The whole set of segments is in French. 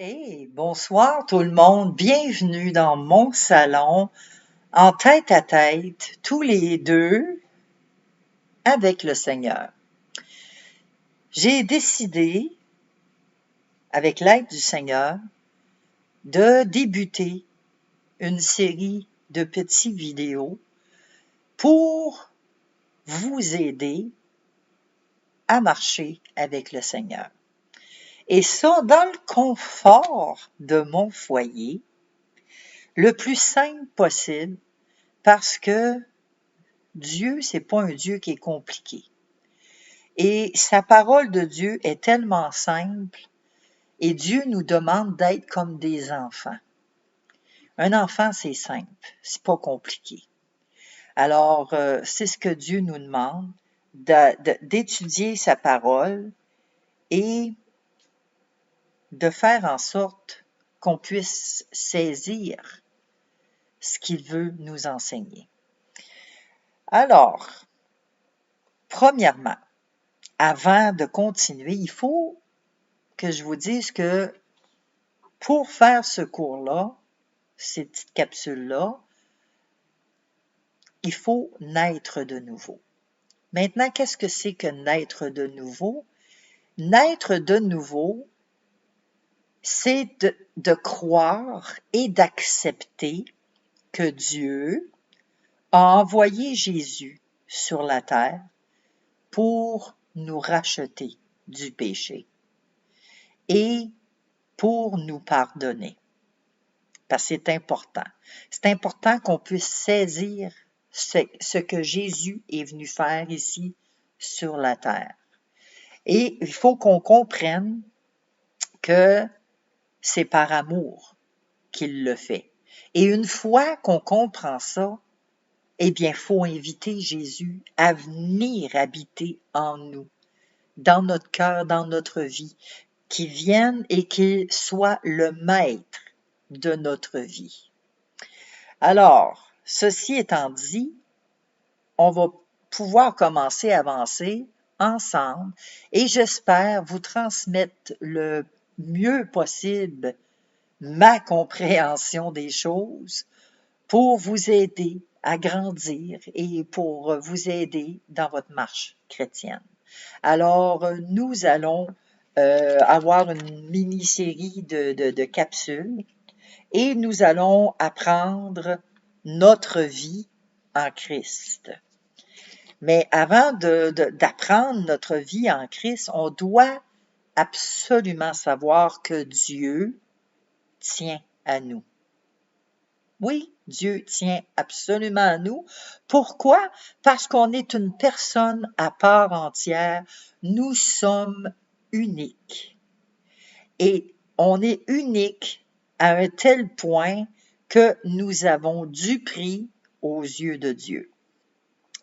Hey, bonsoir tout le monde, bienvenue dans mon salon, en tête à tête, tous les deux, avec le Seigneur. J'ai décidé, avec l'aide du Seigneur, de débuter une série de petites vidéos pour vous aider à marcher avec le Seigneur. Et ça, dans le confort de mon foyer, le plus simple possible, parce que Dieu, c'est pas un Dieu qui est compliqué. Et sa parole de Dieu est tellement simple et Dieu nous demande d'être comme des enfants. Un enfant, c'est simple, c'est pas compliqué. Alors, c'est ce que Dieu nous demande, d'étudier sa parole et de faire en sorte qu'on puisse saisir ce qu'il veut nous enseigner. Alors, premièrement, avant de continuer, il faut que je vous dise que pour faire ce cours-là, ces petites capsules-là, il faut naître de nouveau. Maintenant, qu'est-ce que c'est que naître de nouveau? Naître de nouveau, c'est de croire et d'accepter que Dieu a envoyé Jésus sur la terre pour nous racheter du péché et pour nous pardonner. Parce que c'est important. C'est important qu'on puisse saisir ce que Jésus est venu faire ici sur la terre. Et il faut qu'on comprenne que c'est par amour qu'il le fait. Et une fois qu'on comprend ça, eh bien, il faut inviter Jésus à venir habiter en nous, dans notre cœur, dans notre vie, qu'il vienne et qu'il soit le maître de notre vie. Alors, ceci étant dit, on va pouvoir commencer à avancer ensemble et j'espère vous transmettre le mieux possible ma compréhension des choses pour vous aider à grandir et pour vous aider dans votre marche chrétienne. Alors, nous allons avoir une mini-série de capsules et nous allons apprendre notre vie en Christ. Mais avant d'apprendre notre vie en Christ, on doit absolument savoir que Dieu tient à nous. Oui, Dieu tient absolument à nous. Pourquoi? Parce qu'on est une personne à part entière. Nous sommes uniques. Et on est unique à un tel point que nous avons du prix aux yeux de Dieu.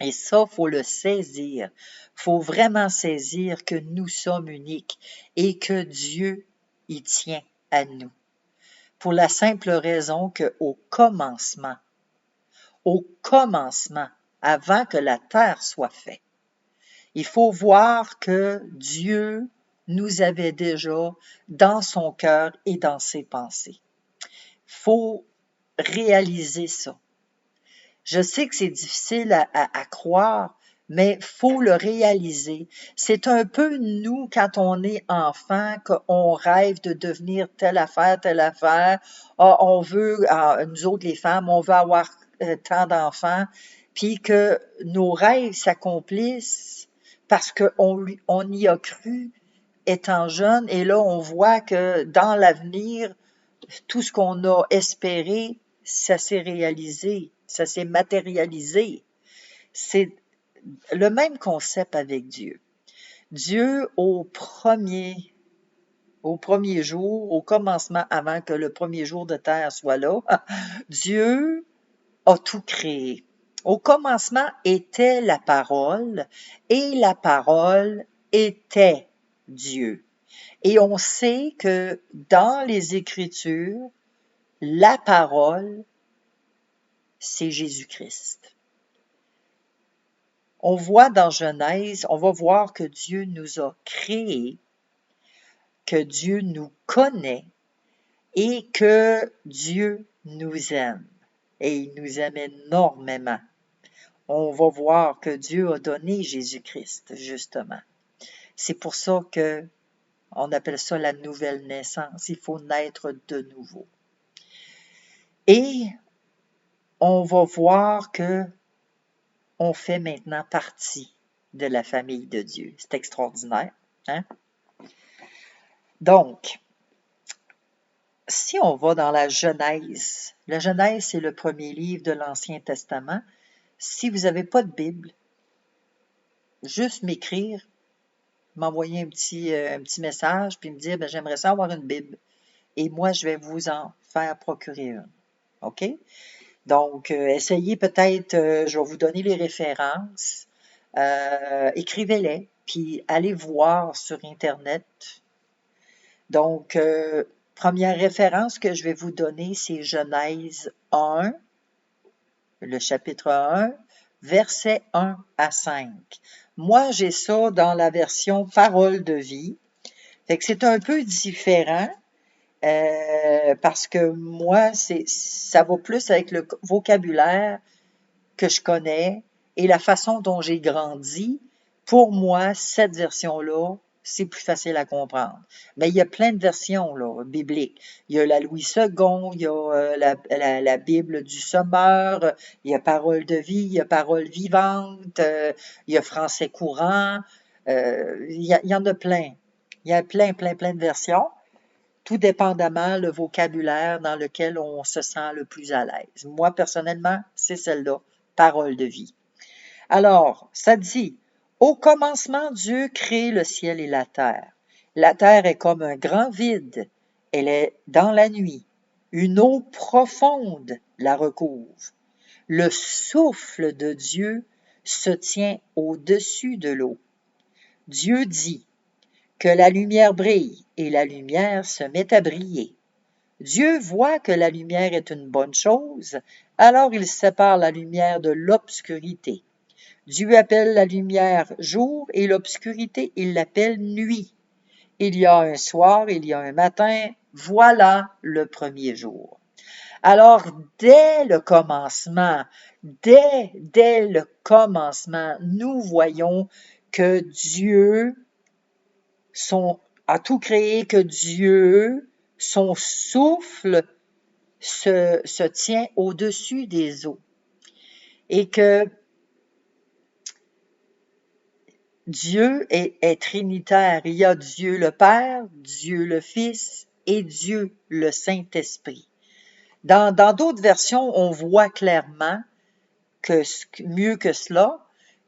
Et ça, faut le saisir. Faut vraiment saisir que nous sommes uniques et que Dieu y tient à nous. Pour la simple raison qu'au commencement, avant que la terre soit faite, il faut voir que Dieu nous avait déjà dans son cœur et dans ses pensées. Faut réaliser ça. Je sais que c'est difficile à croire, mais faut le réaliser. C'est un peu nous, quand on est enfant, qu'on rêve de devenir telle affaire. Ah, on veut, nous autres les femmes, on veut avoir tant d'enfants, puis que nos rêves s'accomplissent parce qu'on y a cru étant jeune, et là on voit que dans l'avenir, tout ce qu'on a espéré, ça s'est réalisé, ça s'est matérialisé. C'est le même concept avec Dieu. Dieu, au premier jour, au commencement, avant que le premier jour de terre soit là, Dieu a tout créé. Au commencement était la parole, et la parole était Dieu. Et on sait que dans les Écritures, la parole, c'est Jésus-Christ. On voit dans Genèse, on va voir que Dieu nous a créés, que Dieu nous connaît et que Dieu nous aime. Et il nous aime énormément. On va voir que Dieu a donné Jésus-Christ, justement. C'est pour ça que on appelle ça la nouvelle naissance. Il faut naître de nouveau. Et on va voir que on fait maintenant partie de la famille de Dieu. C'est extraordinaire, hein? Donc, si on va dans la Genèse c'est le premier livre de l'Ancien Testament. Si vous n'avez pas de Bible, juste m'écrire, m'envoyer un petit message, puis me dire, ben, j'aimerais ça avoir une Bible. Et moi, je vais vous en faire procurer une. OK? Donc, essayez peut-être, je vais vous donner les références, écrivez-les, puis allez voir sur Internet. Donc, première référence que je vais vous donner, c'est Genèse 1, le chapitre 1, versets 1 à 5. Moi, j'ai ça dans la version Parole de vie. Fait que c'est un peu différent. Parce que moi, ça va plus avec le vocabulaire que je connais et la façon dont j'ai grandi. Pour moi, cette version-là, c'est plus facile à comprendre. Mais il y a plein de versions là, bibliques. Il y a la Louis II, il y a la Bible du Sommeur, il y a Parole de vie, il y a Parole vivante, il y a Français courant, il y en a plein. Il y a plein de versions, tout dépendamment le vocabulaire dans lequel on se sent le plus à l'aise. Moi, personnellement, c'est celle-là, Parole de vie. Alors, ça dit, au commencement, Dieu crée le ciel et la terre. La terre est comme un grand vide, elle est dans la nuit. Une eau profonde la recouvre. Le souffle de Dieu se tient au-dessus de l'eau. Dieu dit, que la lumière brille, et la lumière se met à briller. Dieu voit que la lumière est une bonne chose, alors il sépare la lumière de l'obscurité. Dieu appelle la lumière jour et l'obscurité, il l'appelle nuit. Il y a un soir, il y a un matin, voilà le premier jour. Alors, dès le commencement, nous voyons que Dieu a tout créé, que Dieu, son souffle, se tient au-dessus des eaux. Et que Dieu est trinitaire. Il y a Dieu le Père, Dieu le Fils et Dieu le Saint-Esprit. Dans d'autres versions, on voit clairement que mieux que cela,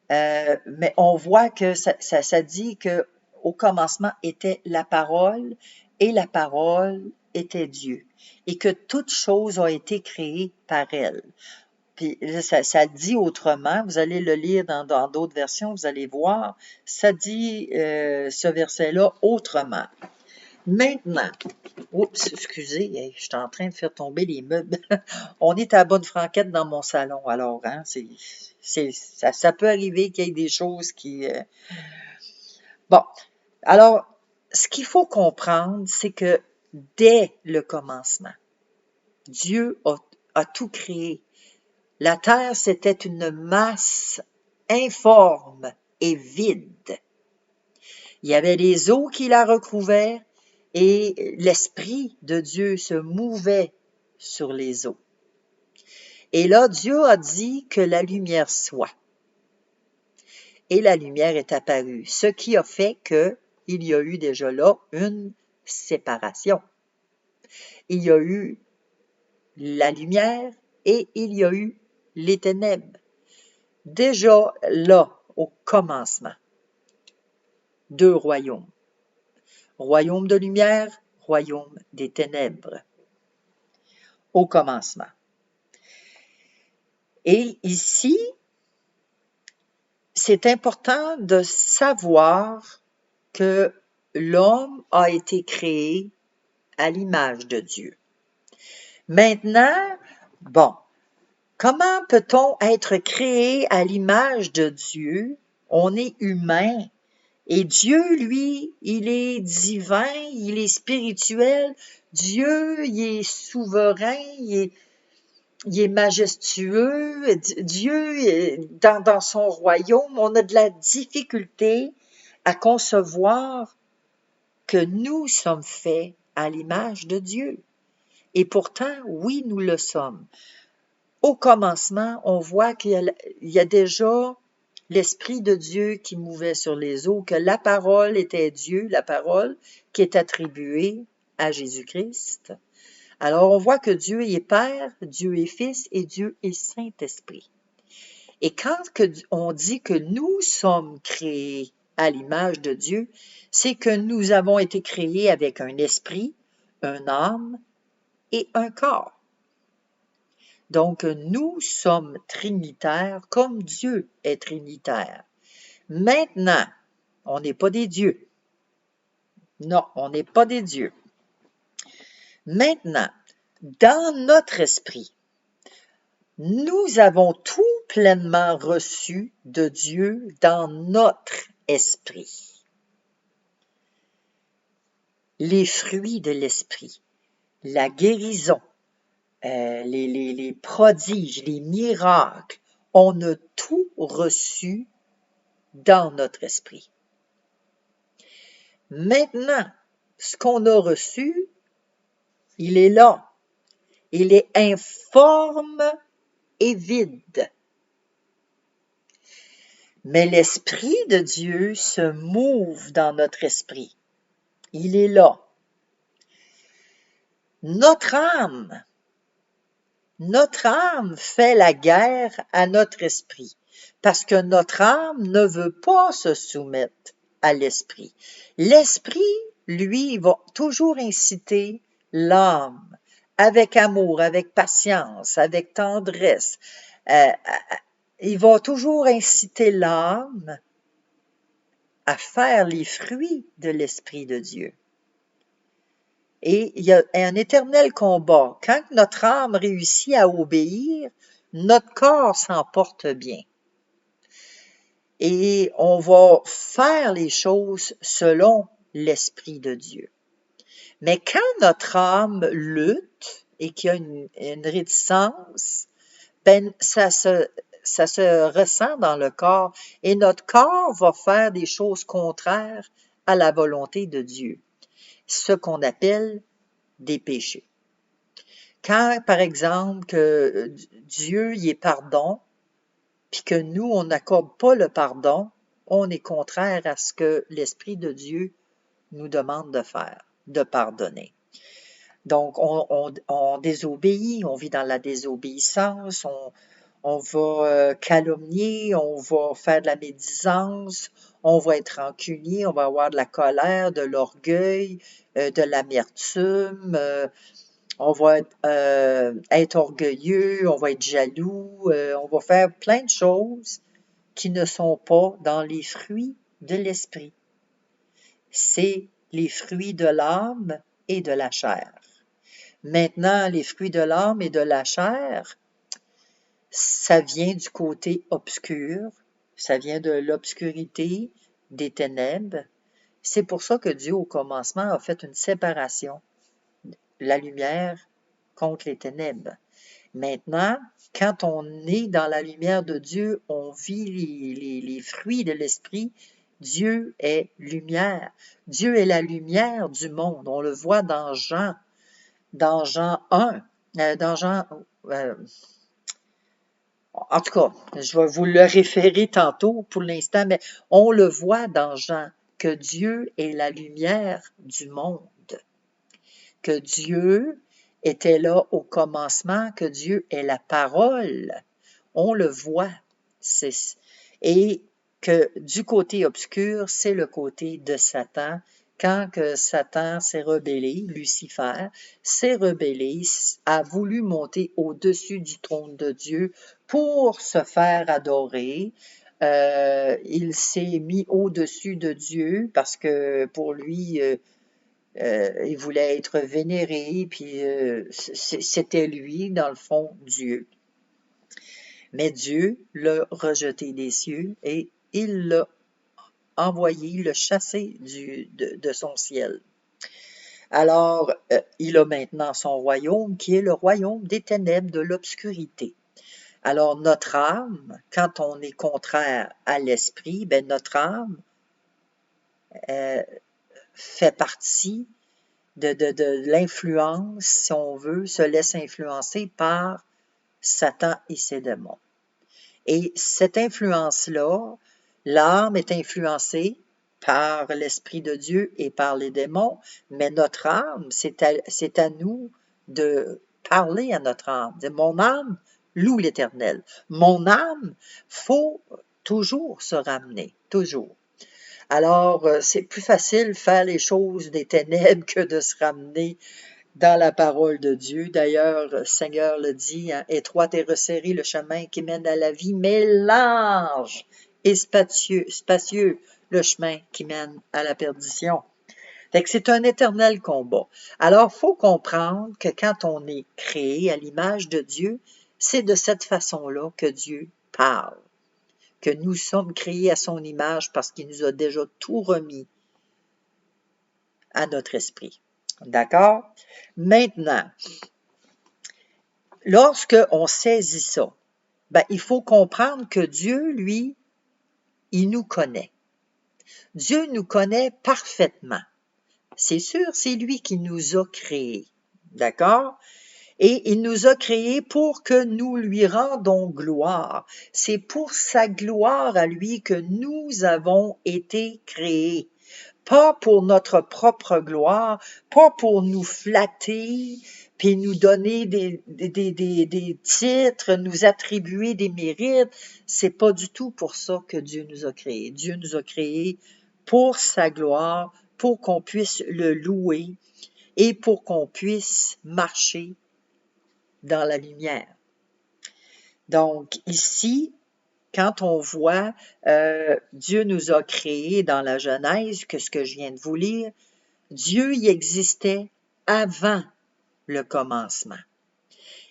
mais on voit que ça dit que au commencement était la parole et la parole était Dieu et que toute chose a été créée par elle. Puis ça dit autrement, vous allez le lire dans d'autres versions, vous allez voir, ça dit ce verset-là autrement. Maintenant, oups, excusez, je suis en train de faire tomber les meubles. On est à la bonne franquette dans mon salon, alors, hein, ça peut arriver qu'il y ait des choses qui... Bon, alors, ce qu'il faut comprendre, c'est que dès le commencement, Dieu a tout créé. La terre, c'était une masse informe et vide. Il y avait les eaux qui la recouvraient et l'Esprit de Dieu se mouvait sur les eaux. Et là, Dieu a dit que la lumière soit. Et la lumière est apparue, ce qui a fait qu'il y a eu déjà là une séparation. Il y a eu la lumière et il y a eu les ténèbres. Déjà là, au commencement, deux royaumes. Royaume de lumière, royaume des ténèbres. Au commencement. Et ici, c'est important de savoir que l'homme a été créé à l'image de Dieu. Maintenant, bon, comment peut-on être créé à l'image de Dieu? On est humain. Et Dieu, lui, il est divin, il est spirituel. Dieu, il est souverain, il est majestueux. Dieu, dans son royaume, on a de la difficulté à concevoir que nous sommes faits à l'image de Dieu. Et pourtant, oui, nous le sommes. Au commencement, on voit qu'il y a déjà l'Esprit de Dieu qui mouvait sur les eaux, que la parole était Dieu, la parole qui est attribuée à Jésus-Christ. Alors, on voit que Dieu est Père, Dieu est Fils et Dieu est Saint-Esprit. Et quand on dit que nous sommes créés à l'image de Dieu, c'est que nous avons été créés avec un esprit, un âme et un corps. Donc, nous sommes trinitaires comme Dieu est trinitaire. Maintenant, on n'est pas des dieux. Non, on n'est pas des dieux. Maintenant, dans notre esprit, nous avons tout pleinement reçu de Dieu dans notre esprit. Les fruits de l'esprit, la guérison, les prodiges, les miracles, on a tout reçu dans notre esprit. Maintenant, ce qu'on a reçu, il est là. Il est informe et vide. Mais l'Esprit de Dieu se mouve dans notre esprit. Il est là. Notre âme fait la guerre à notre esprit, parce que notre âme ne veut pas se soumettre à l'esprit. L'esprit, lui, va toujours inciter l'âme avec amour, avec patience, avec tendresse. Il va toujours inciter l'âme à faire les fruits de l'Esprit de Dieu. Et il y a un éternel combat. Quand notre âme réussit à obéir, notre corps s'en porte bien. Et on va faire les choses selon l'Esprit de Dieu. Mais quand notre âme lutte et qu'il y a une réticence, ben ça se ressent dans le corps et notre corps va faire des choses contraires à la volonté de Dieu, ce qu'on appelle des péchés. Quand, par exemple, que Dieu y est pardon, puis que nous, on n'accorde pas le pardon, on est contraire à ce que l'Esprit de Dieu nous demande de faire, de pardonner. Donc, on désobéit, on vit dans la désobéissance, on va calomnier, on va faire de la médisance, on va être rancunier, on va avoir de la colère, de l'orgueil, de l'amertume, on va être orgueilleux, on va être jaloux, on va faire plein de choses qui ne sont pas dans les fruits de l'esprit. C'est les fruits de l'âme et de la chair. Maintenant, les fruits de l'âme et de la chair, ça vient du côté obscur, ça vient de l'obscurité, des ténèbres. C'est pour ça que Dieu, au commencement, a fait une séparation, la lumière contre les ténèbres. Maintenant, quand on est dans la lumière de Dieu, on vit les fruits de l'esprit. Dieu est lumière. Dieu est la lumière du monde. On le voit dans Jean 1, en tout cas, je vais vous le référer tantôt pour l'instant, mais on le voit dans Jean que Dieu est la lumière du monde, que Dieu était là au commencement, que Dieu est la parole. On le voit. Et que du côté obscur, c'est le côté de Satan. Quand que Satan s'est rebellé, Lucifer s'est rebellé, a voulu monter au-dessus du trône de Dieu pour se faire adorer. Il s'est mis au-dessus de Dieu parce que pour lui, il voulait être vénéré, puis c'était lui, dans le fond, Dieu. Mais Dieu l'a rejeté des cieux et il l'a envoyé, il l'a chassé de son ciel. Alors, il a maintenant son royaume qui est le royaume des ténèbres de l'obscurité. Alors, notre âme, quand on est contraire à l'esprit, ben notre âme fait partie de l'influence, si on veut, se laisse influencer par Satan et ses démons. Et cette influence-là, l'âme est influencée par l'Esprit de Dieu et par les démons, mais notre âme, c'est à nous de parler à notre âme. De mon âme loue l'Éternel. Mon âme, faut toujours se ramener, toujours. Alors, c'est plus facile faire les choses des ténèbres que de se ramener dans la parole de Dieu. D'ailleurs, le Seigneur le dit, hein, étroit et resserré le chemin qui mène à la vie, mais large et spacieux le chemin qui mène à la perdition. Fait que c'est un éternel combat. Alors, faut comprendre que quand on est créé à l'image de Dieu, c'est de cette façon-là que Dieu parle, que nous sommes créés à son image parce qu'il nous a déjà tout remis à notre esprit. D'accord? Maintenant, lorsque on saisit ça, ben, il faut comprendre que Dieu, lui, il nous connaît. Dieu nous connaît parfaitement. C'est sûr, c'est lui qui nous a créés. D'accord? Et il nous a créés pour que nous lui rendons gloire. C'est pour sa gloire à lui que nous avons été créés. Pas pour notre propre gloire, pas pour nous flatter, puis nous donner des titres, nous attribuer des mérites. C'est pas du tout pour ça que Dieu nous a créés. Dieu nous a créés pour sa gloire, pour qu'on puisse le louer et pour qu'on puisse marcher dans la lumière. Donc ici, quand on voit Dieu nous a créés dans la Genèse, que ce que je viens de vous lire, Dieu y existait avant le commencement.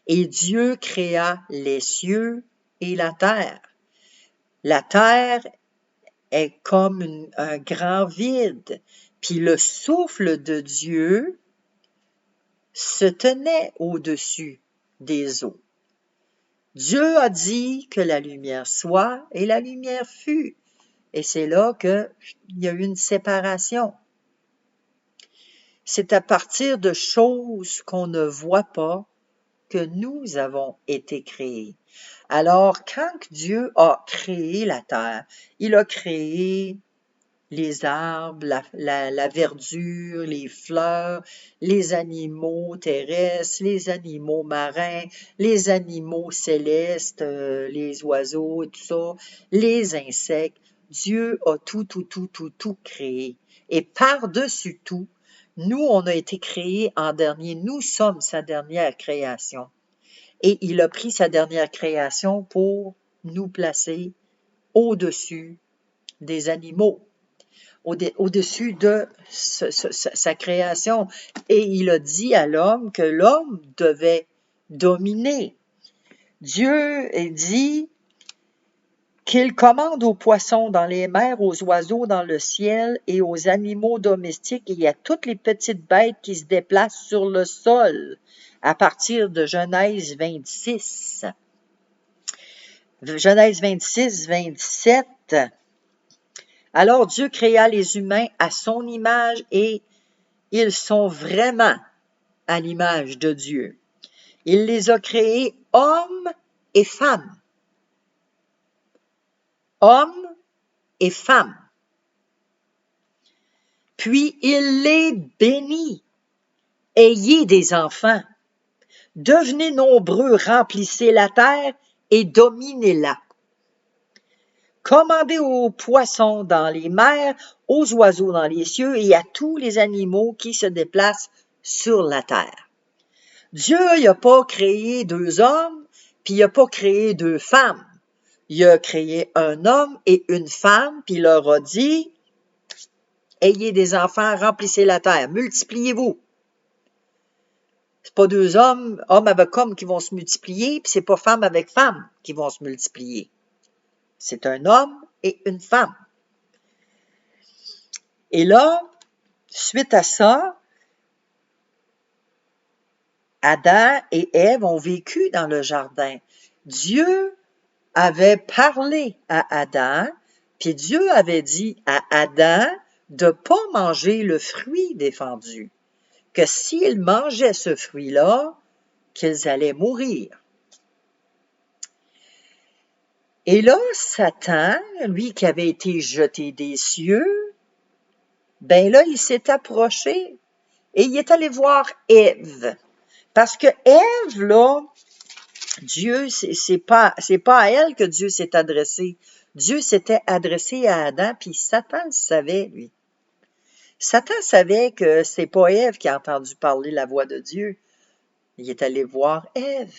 Et Dieu créa les cieux et la terre. La terre est comme un grand vide, puis le souffle de Dieu se tenait au-dessus des eaux. Dieu a dit que la lumière soit et la lumière fut. Et c'est là qu'il y a eu une séparation. C'est à partir de choses qu'on ne voit pas que nous avons été créés. Alors, quand Dieu a créé la terre, il a créé les arbres, la verdure, les fleurs, les animaux terrestres, les animaux marins, les animaux célestes, les oiseaux et tout ça, les insectes. Dieu a tout créé. Et par-dessus tout, nous, on a été créés en dernier. Nous sommes sa dernière création. Et il a pris sa dernière création pour nous placer au-dessus des animaux, au-dessus de sa création. Et il a dit à l'homme que l'homme devait dominer. Dieu dit qu'il commande aux poissons dans les mers, aux oiseaux dans le ciel et aux animaux domestiques et à toutes les petites bêtes qui se déplacent sur le sol, à partir de Genèse 26. Genèse 26, 27. Alors Dieu créa les humains à son image et ils sont vraiment à l'image de Dieu. Il les a créés hommes et femmes. Hommes et femmes. Puis il les bénit. Ayez des enfants. Devenez nombreux, remplissez la terre et dominez-la. Commandez aux poissons dans les mers, aux oiseaux dans les cieux et à tous les animaux qui se déplacent sur la terre. Dieu n'a pas créé deux hommes, puis il n'a pas créé deux femmes. Il a créé un homme et une femme, puis il leur a dit, ayez des enfants, remplissez la terre, multipliez-vous. C'est pas deux hommes avec hommes qui vont se multiplier, puis c'est pas femme avec femme qui vont se multiplier. C'est un homme et une femme. Et là, suite à ça, Adam et Ève ont vécu dans le jardin. Dieu avait parlé à Adam, puis Dieu avait dit à Adam de ne pas manger le fruit défendu, que s'ils mangeaient ce fruit-là, qu'ils allaient mourir. Et là, Satan, lui qui avait été jeté des cieux, ben là, il s'est approché et il est allé voir Ève. Parce que Ève, là, Dieu, c'est pas à elle que Dieu s'est adressé. Dieu s'était adressé à Adam, puis Satan le savait, lui. Satan savait que c'est pas Ève qui a entendu parler la voix de Dieu. Il est allé voir Ève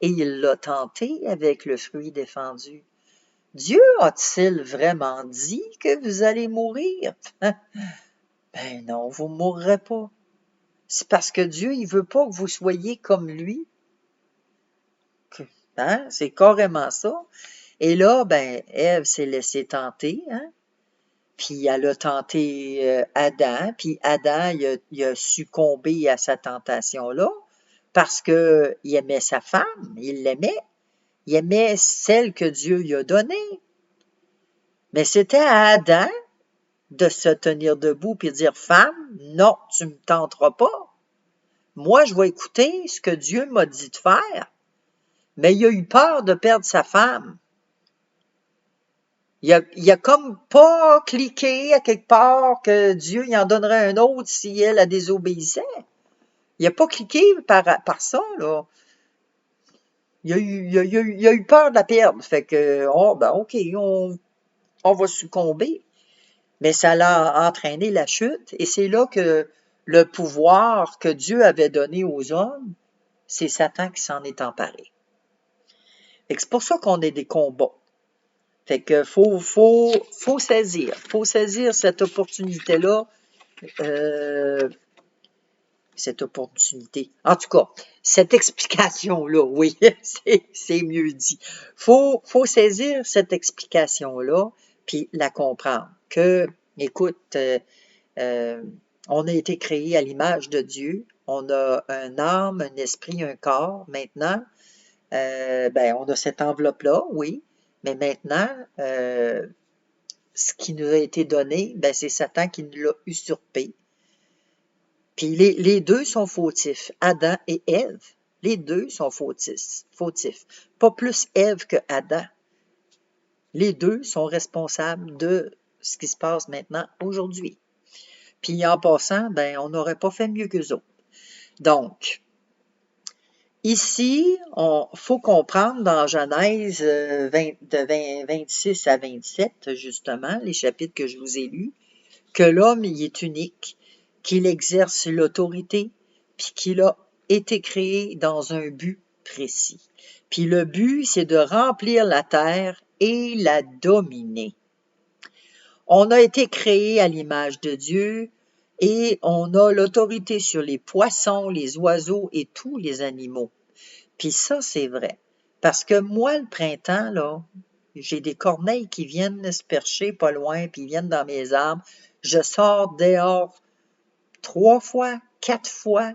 et il l'a tenté avec le fruit défendu. Dieu a-t-il vraiment dit que vous allez mourir? Ben non, vous ne mourrez pas. C'est parce que Dieu, il veut pas que vous soyez comme lui. Hein? C'est carrément ça. Et là, ben, Ève s'est laissée tenter, hein? Puis elle a tenté Adam, puis Adam, il a succombé à sa tentation-là parce qu'il aimait sa femme, il aimait celle que Dieu lui a donnée. Mais c'était à Adam de se tenir debout et dire, femme, non, tu ne me tenteras pas. Moi, je vais écouter ce que Dieu m'a dit de faire. Mais il a eu peur de perdre sa femme. Il a comme pas cliqué à quelque part que Dieu y en donnerait un autre si elle a désobéissait. Il a pas cliqué par ça, là. Il a eu peur de la perdre. Fait que, oh, ben, OK, on va succomber. Mais ça l'a entraîné la chute. Et c'est là que le pouvoir que Dieu avait donné aux hommes, c'est Satan qui s'en est emparé. Fait que c'est pour ça qu'on a des combats. Fait que faut saisir cette opportunité-là, cette opportunité. En tout cas, cette explication-là, oui, c'est mieux dit. Faut saisir cette explication-là, puis la comprendre. Que, écoute, on a été créé à l'image de Dieu. On a un âme, un esprit, un corps. Maintenant, ben, on a cette enveloppe-là, oui. Mais maintenant, ce qui nous a été donné, ben, c'est Satan qui nous l'a usurpé. Puis les deux sont fautifs, Adam et Ève. Les deux sont fautifs. Pas plus Ève que Adam. Les deux sont responsables de ce qui se passe maintenant aujourd'hui. Puis en passant, ben, on n'aurait pas fait mieux qu'eux autres. Donc, ici, faut comprendre dans Genèse 26 à 27, justement, les chapitres que je vous ai lus, que l'homme y est unique, qu'il exerce l'autorité, puis qu'il a été créé dans un but précis. Puis le but, c'est de remplir la terre et la dominer. On a été créé à l'image de Dieu et on a l'autorité sur les poissons, les oiseaux et tous les animaux. Puis ça, c'est vrai. Parce que moi, le printemps, là, j'ai des corneilles qui viennent se percher pas loin, puis ils viennent dans mes arbres. Je sors dehors 3 fois, 4 fois,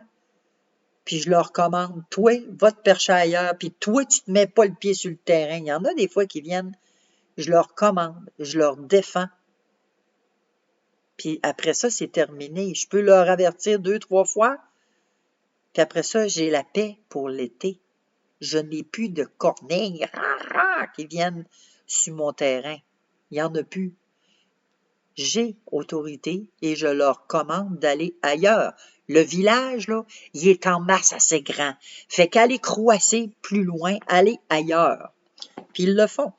puis je leur commande, toi, va te percher ailleurs, puis toi, tu te mets pas le pied sur le terrain. Il y en a des fois qui viennent, je leur commande, je leur défends. Puis après ça, c'est terminé. Je peux leur avertir 2, 3 fois, puis après ça, j'ai la paix pour l'été. Je n'ai plus de corneilles qui viennent sur mon terrain. Il n'y en a plus. J'ai autorité et je leur commande d'aller ailleurs. Le village, là, il est en masse assez grand. Fait qu'aller croisser plus loin, aller ailleurs. Puis ils le font.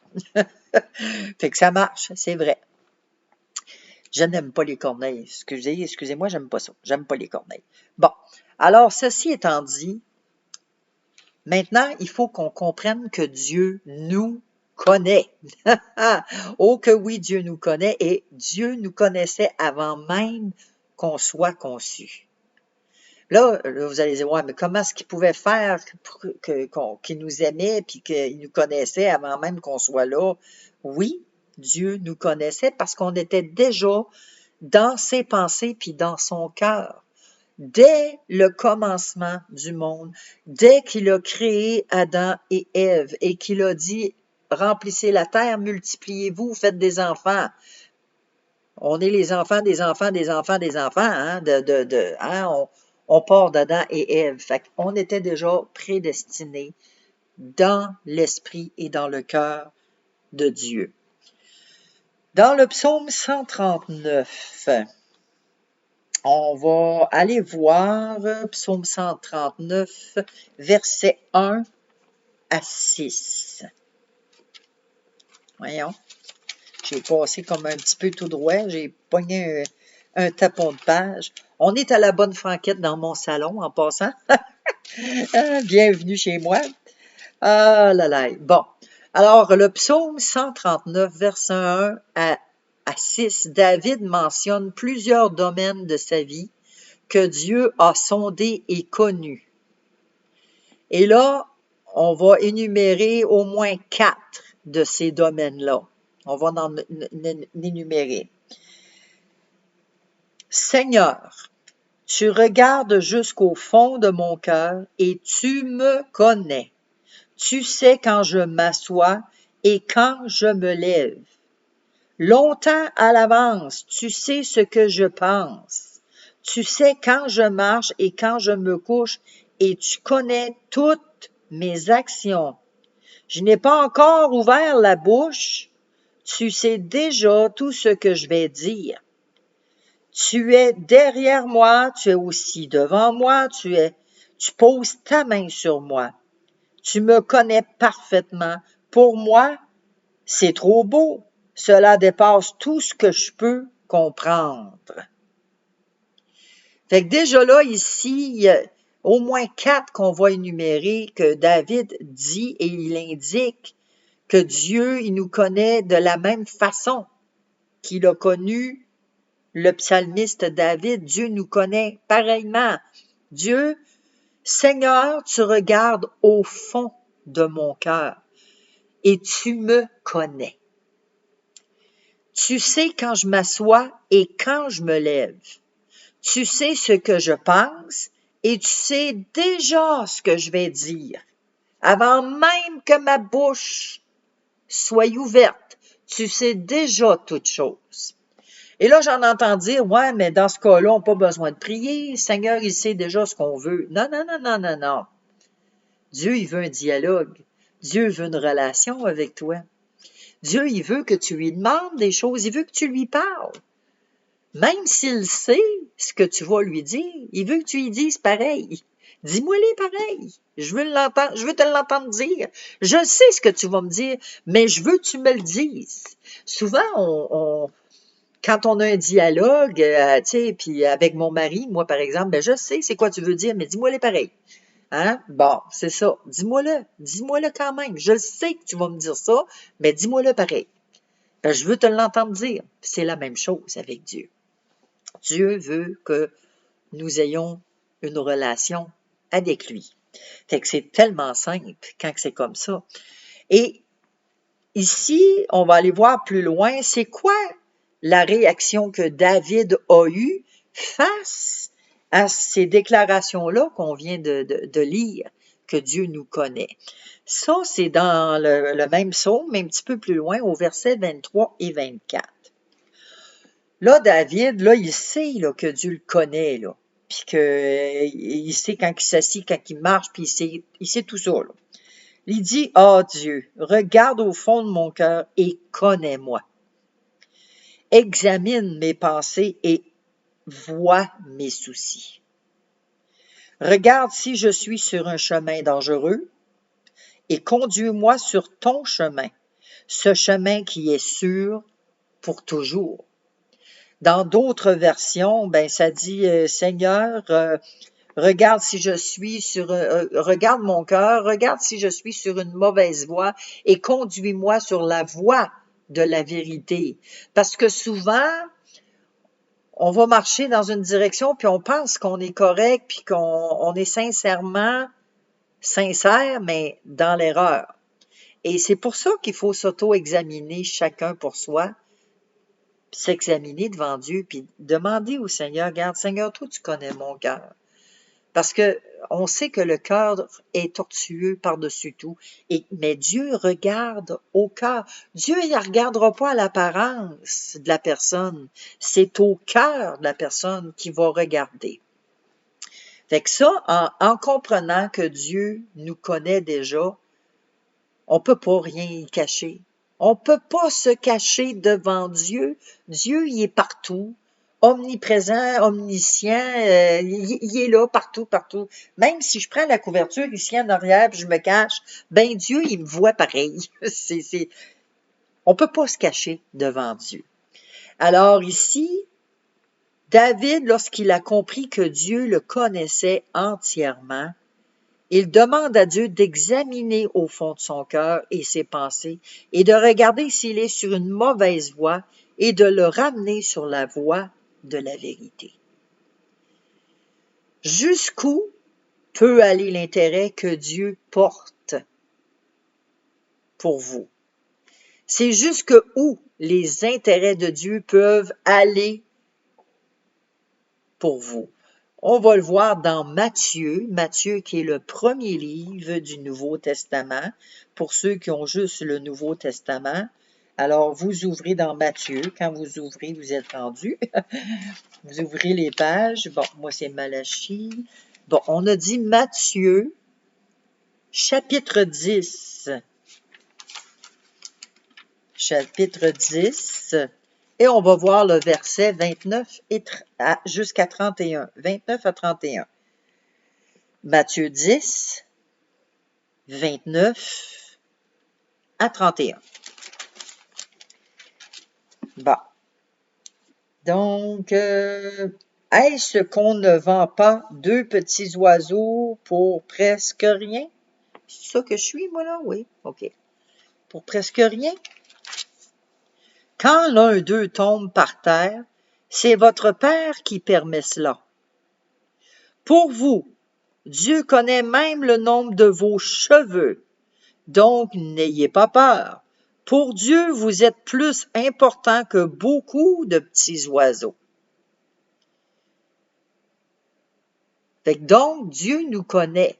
Fait que ça marche, c'est vrai. Je n'aime pas les corneilles. Excusez-moi, j'aime pas ça. J'aime pas les corneilles. Bon, alors ceci étant dit, maintenant, il faut qu'on comprenne que Dieu nous connaît. Oh que oui, Dieu nous connaît et Dieu nous connaissait avant même qu'on soit conçu. Là, vous allez dire, ouais, mais comment est-ce qu'il pouvait faire qu'il nous aimait puis qu'il nous connaissait avant même qu'on soit là? Oui, Dieu nous connaissait parce qu'on était déjà dans ses pensées puis dans son cœur. dès le commencement du monde, dès qu'il a créé Adam et Ève et qu'il a dit « Remplissez la terre, multipliez-vous, faites des enfants ». On est les enfants des enfants des enfants des enfants, hein, on part d'Adam et Ève. Fait qu'on était déjà prédestinés dans l'esprit et dans le cœur de Dieu. Dans le psaume 139, on va aller voir psaume 139, versets 1 à 6. Voyons, j'ai passé comme un petit peu tout droit, j'ai pogné un tapon de page. On est à la bonne franquette dans mon salon en passant. Bienvenue chez moi. Ah là là. Bon. Alors, le psaume 139, verset 1 à 6, David mentionne plusieurs domaines de sa vie que Dieu a sondés et connus. Et là, on va énumérer au moins 4 de ces domaines-là. On va en énumérer. Seigneur, tu regardes jusqu'au fond de mon cœur et tu me connais. Tu sais quand je m'assois et quand je me lève. Longtemps à l'avance, tu sais ce que je pense. Tu sais quand je marche et quand je me couche et tu connais toutes mes actions. Je n'ai pas encore ouvert la bouche. Tu sais déjà tout ce que je vais dire. Tu es derrière moi, tu es aussi devant moi, tu poses ta main sur moi. Tu me connais parfaitement. Pour moi, c'est trop beau. Cela dépasse tout ce que je peux comprendre. Fait que déjà là, ici, il y a au moins 4 qu'on va énumérer que David dit et il indique que Dieu, il nous connaît de la même façon qu'il a connu le psalmiste David. Dieu nous connaît pareillement. Dieu, Seigneur, tu regardes au fond de mon cœur et tu me connais. Tu sais quand je m'assois et quand je me lève. Tu sais ce que je pense et tu sais déjà ce que je vais dire. Avant même que ma bouche soit ouverte, tu sais déjà toutes choses. Et là, j'en entends dire, ouais, mais dans ce cas-là, on n'a pas besoin de prier. Le Seigneur, il sait déjà ce qu'on veut. Non, non, non, non, non, non. Dieu, il veut un dialogue. Dieu veut une relation avec toi. Dieu, il veut que tu lui demandes des choses. Il veut que tu lui parles. Même s'il sait ce que tu vas lui dire, il veut que tu lui dises pareil. Dis-moi-les pareil. Je veux te l'entendre dire. Je sais ce que tu vas me dire, mais je veux que tu me le dises. Souvent, quand on a un dialogue, tu sais, puis avec mon mari, moi par exemple, ben je sais c'est quoi tu veux dire, mais dis-moi-les pareil. Hein? Bon, c'est ça. Dis-moi-le quand même. Je sais que tu vas me dire ça, mais dis-moi-le pareil. Ben, je veux te l'entendre dire. C'est la même chose avec Dieu. Dieu veut que nous ayons une relation avec lui. Fait que c'est tellement simple quand c'est comme ça. Et ici, on va aller voir plus loin, c'est quoi la réaction que David a eue face à ces déclarations-là qu'on vient de lire, que Dieu nous connaît. Ça, c'est dans le même psaume, mais un petit peu plus loin, au verset 23 et 24. Là, David, là, il sait là, que Dieu le connaît, là, puis qu'il sait quand il s'assied, quand il marche, puis il sait tout ça. Là. Il dit, « Ah Dieu, regarde au fond de mon cœur et connais-moi. Examine mes pensées et vois mes soucis. Regarde si je suis sur un chemin dangereux et conduis-moi sur ton chemin, ce chemin qui est sûr pour toujours. » Dans d'autres versions, ben ça dit Seigneur, regarde si je suis regarde mon cœur, regarde si je suis sur une mauvaise voie et conduis-moi sur la voie de la vérité. Parce que souvent, on va marcher dans une direction puis on pense qu'on est correct puis qu'on est sincèrement sincère, mais dans l'erreur. Et c'est pour ça qu'il faut s'auto-examiner chacun pour soi. s'examiner devant Dieu, puis demander au Seigneur, regarde, Seigneur, toi, tu connais mon cœur. Parce que on sait que le cœur est tortueux par-dessus tout, mais Dieu regarde au cœur. Dieu, il ne regardera pas à l'apparence de la personne, c'est au cœur de la personne qu'il va regarder. Fait que ça, en comprenant que Dieu nous connaît déjà, on peut pas rien y cacher. On peut pas se cacher devant Dieu. Dieu, il est partout, omniprésent, omniscient, il est là partout, partout. Même si je prends la couverture ici en arrière puis je me cache, ben Dieu, il me voit pareil. On peut pas se cacher devant Dieu. Alors ici, David, lorsqu'il a compris que Dieu le connaissait entièrement, il demande à Dieu d'examiner au fond de son cœur et ses pensées et de regarder s'il est sur une mauvaise voie et de le ramener sur la voie de la vérité. Jusqu'où peut aller l'intérêt que Dieu porte pour vous? C'est jusqu'où les intérêts de Dieu peuvent aller pour vous. On va le voir dans Matthieu qui est le premier livre du Nouveau Testament. Pour ceux qui ont juste le Nouveau Testament, alors vous ouvrez dans Matthieu. Quand vous ouvrez, vous êtes rendu. Vous ouvrez les pages. Bon, moi c'est Malachie. Bon, on a dit Matthieu, chapitre 10. Chapitre 10. Et on va voir le verset 29 jusqu'à 31. 29 à 31. Matthieu 10, 29 à 31. Bon. Donc, est-ce qu'on ne vend pas 2 petits oiseaux pour presque rien? C'est ça que je suis, moi, là? Oui, OK. Pour presque rien? Quand l'un d'eux tombe par terre, c'est votre Père qui permet cela. Pour vous, Dieu connaît même le nombre de vos cheveux. Donc, n'ayez pas peur. Pour Dieu, vous êtes plus important que beaucoup de petits oiseaux. Fait que donc, Dieu nous connaît.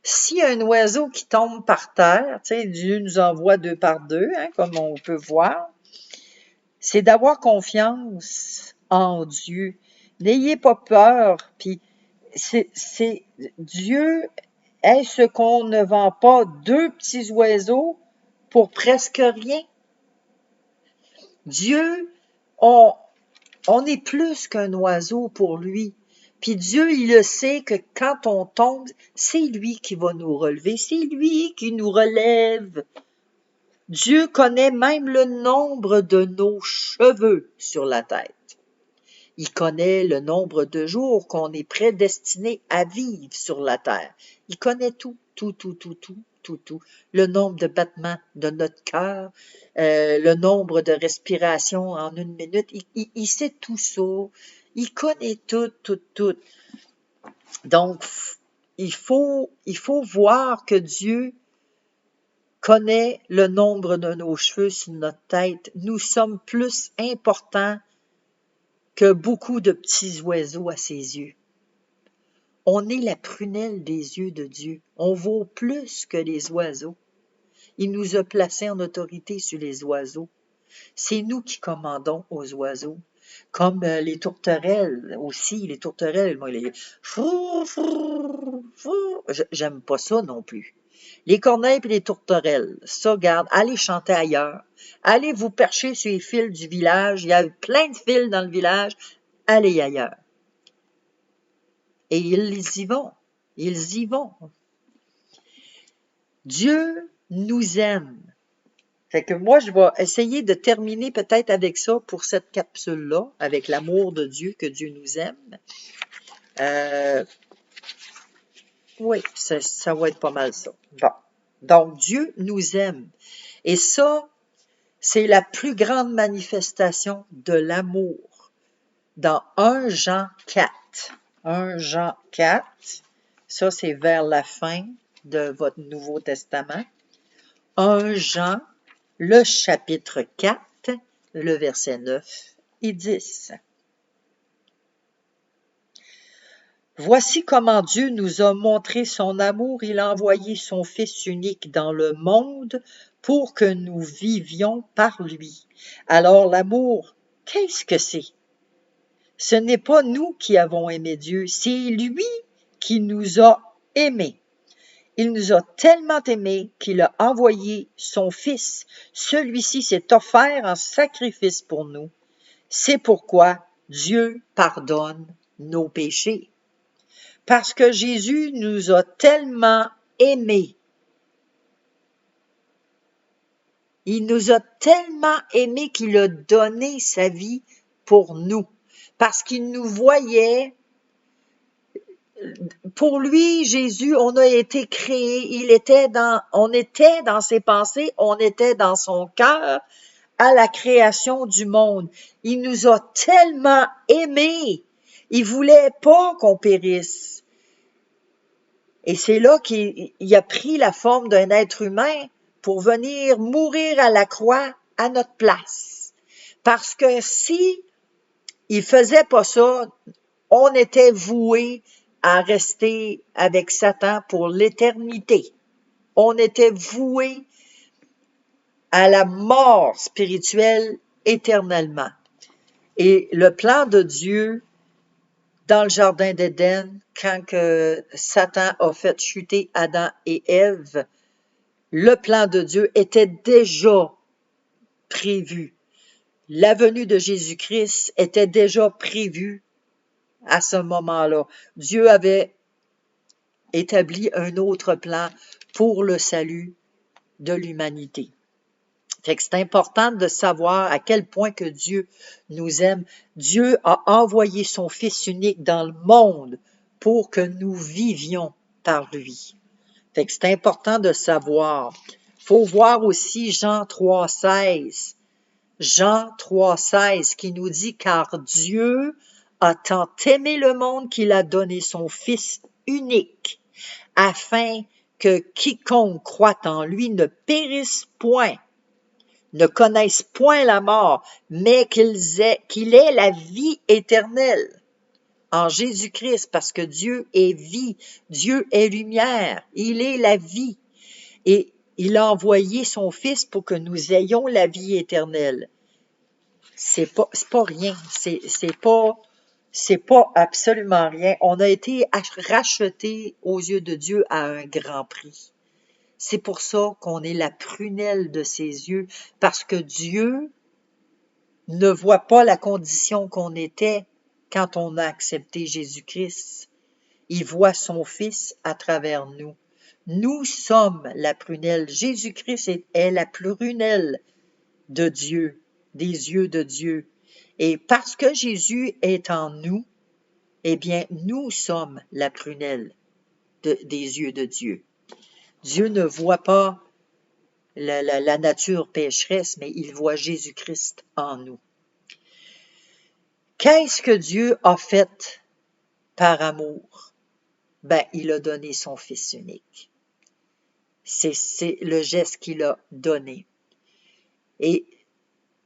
S'il y a un oiseau qui tombe par terre, tu sais, Dieu nous envoie 2 par 2, hein, comme on peut voir, c'est d'avoir confiance en Dieu. N'ayez pas peur, puis c'est Dieu, est-ce qu'on ne vend pas 2 petits oiseaux pour presque rien? Dieu, on est plus qu'un oiseau pour lui. Puis Dieu, il le sait que quand on tombe, c'est lui qui va nous relever, c'est lui qui nous relève. Dieu connaît même le nombre de nos cheveux sur la tête. Il connaît le nombre de jours qu'on est prédestiné à vivre sur la terre. Il connaît tout. Le nombre de battements de notre cœur, le nombre de respirations en 1 minute. Il sait tout ça. Il connaît tout. Donc, il faut voir que Dieu connaît le nombre de nos cheveux sur notre tête. Nous sommes plus importants que beaucoup de petits oiseaux à ses yeux. On est la prunelle des yeux de Dieu. On vaut plus que les oiseaux. Il nous a placés en autorité sur les oiseaux. C'est nous qui commandons aux oiseaux. Comme les tourterelles aussi. Les tourterelles, moi, les frou, frou, frou. J'aime pas ça non plus. Les corneilles et les tourterelles, ça, garde, allez chanter ailleurs. Allez vous percher sur les fils du village. Il y a plein de fils dans le village. Allez ailleurs. Et ils y vont. Ils y vont. Dieu nous aime. Fait que moi, je vais essayer de terminer peut-être avec ça pour cette capsule-là, avec l'amour de Dieu, que Dieu nous aime. Oui, ça va être pas mal ça. Bon. Donc, Dieu nous aime. Et ça, c'est la plus grande manifestation de l'amour. Dans 1 Jean 4. 1 Jean 4, ça c'est vers la fin de votre Nouveau Testament. 1 Jean, le chapitre 4, le verset 9. et 10. Voici comment Dieu nous a montré son amour. Il a envoyé son Fils unique dans le monde pour que nous vivions par lui. Alors l'amour, qu'est-ce que c'est? Ce n'est pas nous qui avons aimé Dieu, c'est lui qui nous a aimés. Il nous a tellement aimés qu'il a envoyé son Fils. Celui-ci s'est offert en sacrifice pour nous. C'est pourquoi Dieu pardonne nos péchés. Parce que Jésus nous a tellement aimés. Il nous a tellement aimés qu'il a donné sa vie pour nous. Parce qu'il nous voyait. Pour lui, Jésus, on a été créé. On était dans ses pensées, on était dans son cœur à la création du monde. Il nous a tellement aimés. Il voulait pas qu'on périsse. Et c'est là qu'il a pris la forme d'un être humain pour venir mourir à la croix à notre place. Parce que si il faisait pas ça, on était voué à rester avec Satan pour l'éternité. On était voué à la mort spirituelle éternellement. Et le plan de Dieu dans le jardin d'Éden, quand que Satan a fait chuter Adam et Ève, le plan de Dieu était déjà prévu. La venue de Jésus-Christ était déjà prévue à ce moment-là. Dieu avait établi un autre plan pour le salut de l'humanité. Fait que c'est important de savoir à quel point que Dieu nous aime. Dieu a envoyé son Fils unique dans le monde pour que nous vivions par lui. Fait que c'est important de savoir. Faut voir aussi Jean 3,16. Jean 3,16 qui nous dit « Car Dieu a tant aimé le monde qu'il a donné son Fils unique, afin que quiconque croit en lui ne périsse point, ne connaissent point la mort, mais qu'il ait la vie éternelle en Jésus-Christ, parce que Dieu est vie, Dieu est lumière, il est la vie. Et il a envoyé son Fils pour que nous ayons la vie éternelle. C'est pas rien, c'est pas absolument rien. On a été rachetés aux yeux de Dieu à un grand prix. C'est pour ça qu'on est la prunelle de ses yeux, parce que Dieu ne voit pas la condition qu'on était quand on a accepté Jésus-Christ. Il voit son Fils à travers nous. Nous sommes la prunelle. Jésus-Christ est la prunelle de Dieu, des yeux de Dieu. Et parce que Jésus est en nous, eh bien, nous sommes la prunelle des yeux de Dieu. Dieu ne voit pas la nature pécheresse, mais il voit Jésus-Christ en nous. Qu'est-ce que Dieu a fait par amour? Ben, il a donné son Fils unique. C'est le geste qu'il a donné. Et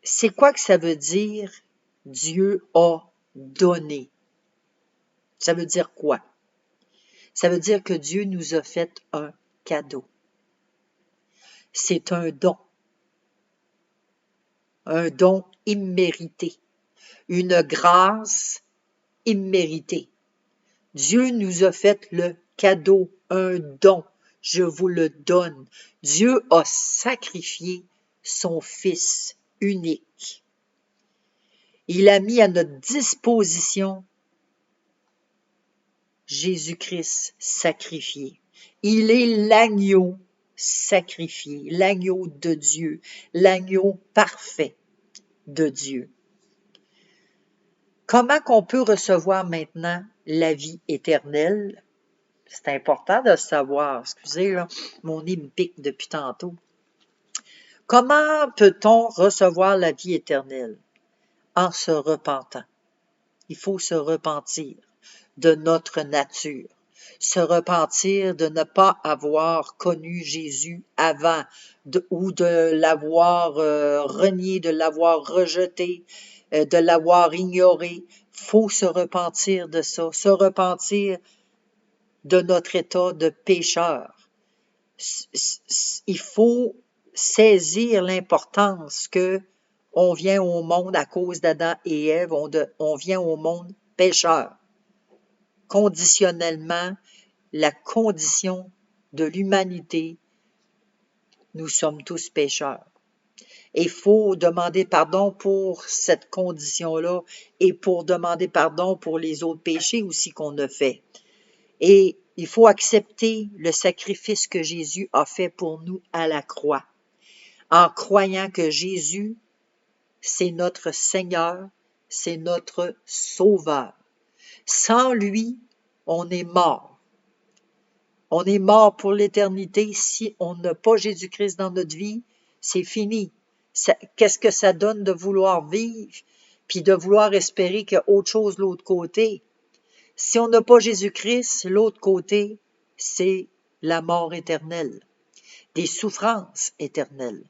c'est quoi que ça veut dire Dieu a donné? Ça veut dire quoi? Ça veut dire que Dieu nous a fait un cadeau. C'est un don immérité, une grâce imméritée. Dieu nous a fait le cadeau, un don. Je vous le donne. Dieu a sacrifié son Fils unique. Il a mis à notre disposition Jésus-Christ sacrifié. Il est l'agneau sacrifié, l'agneau de Dieu, l'agneau parfait de Dieu. Comment qu'on peut recevoir maintenant la vie éternelle? C'est important de le savoir. Excusez, là, mon nez me pique depuis tantôt. Comment peut-on recevoir la vie éternelle? En se repentant. Il faut se repentir de notre nature. Se repentir de ne pas avoir connu Jésus avant ou de l'avoir renié, de l'avoir rejeté, de l'avoir ignoré. Faut se repentir de ça, se repentir de notre état de pécheur. Il faut saisir l'importance que on vient au monde à cause d'Adam et Ève, on vient au monde pécheur. Conditionnellement, la condition de l'humanité, nous sommes tous pécheurs. Et il faut demander pardon pour cette condition-là et pour demander pardon pour les autres péchés aussi qu'on a fait. Et il faut accepter le sacrifice que Jésus a fait pour nous à la croix, en croyant que Jésus, c'est notre Seigneur, c'est notre Sauveur. Sans lui, on est mort. On est mort pour l'éternité. Si on n'a pas Jésus-Christ dans notre vie, c'est fini. Qu'est-ce que ça donne de vouloir vivre, puis de vouloir espérer qu'il y a autre chose de l'autre côté? Si on n'a pas Jésus-Christ, l'autre côté, c'est la mort éternelle, des souffrances éternelles.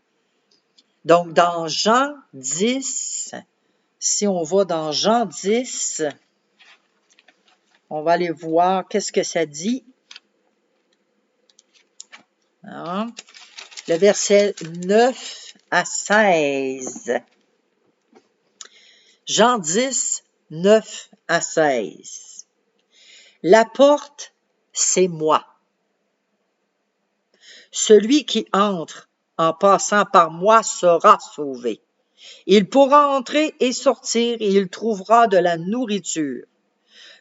Donc, dans Jean 10, si on va dans Jean 10, on va aller voir qu'est-ce que ça dit. Hein? Le verset 9 à 16. Jean 10, 9 à 16. La porte, c'est moi. Celui qui entre en passant par moi sera sauvé. Il pourra entrer et sortir et il trouvera de la nourriture.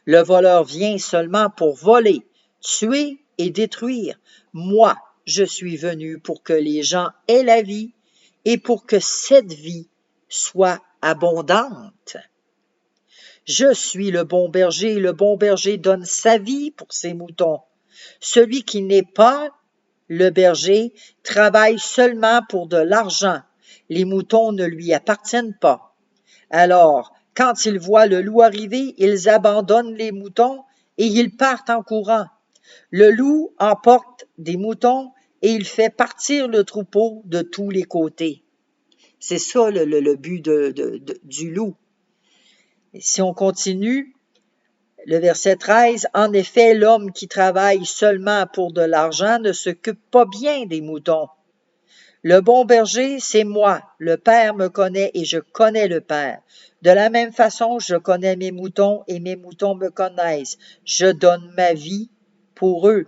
Le voleur vient seulement pour voler, tuer et détruire. Moi, je suis venu pour que les gens aient la vie et pour que cette vie soit abondante. Je suis le bon berger et le bon berger donne sa vie pour ses moutons. Celui qui n'est pas le berger travaille seulement pour de l'argent. Les moutons ne lui appartiennent pas. Alors, quand ils voient le loup arriver, ils abandonnent les moutons et ils partent en courant. Le loup emporte des moutons et il fait partir le troupeau de tous les côtés. C'est ça le but du loup. Et si on continue, le verset 13, « En effet, l'homme qui travaille seulement pour de l'argent ne s'occupe pas bien des moutons. Le bon berger, c'est moi. Le Père me connaît et je connais le Père. De la même façon, je connais mes moutons et mes moutons me connaissent. Je donne ma vie pour eux.